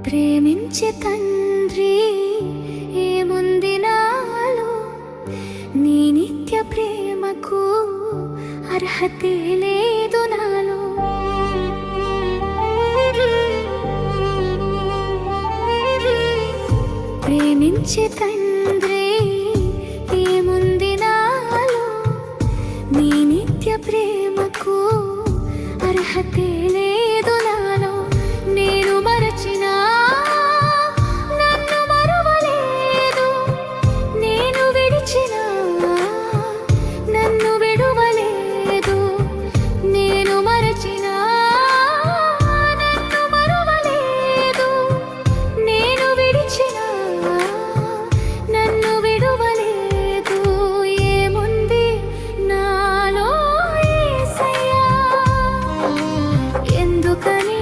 ప్రేమించే తండ్రి ఏముంది నాలో, నీ నిత్య ప్రేమకు అర్హతే లేదు నాలో. ప్రేమించే తండ్రి ఏముంది నాలో, నీ నిత్య ప్రేమకు అర్హతే లేదు నాలో. నేను మరచినా నన్ను మరువలేదు, నేను విడిచినా నన్ను విడువలేదు. నేను మరచినా నన్ను మరువలేదు, నేను విడిచినా నన్ను విడువలేదు. ఏముంది నాలో యేసయ్యా, ఎందుకని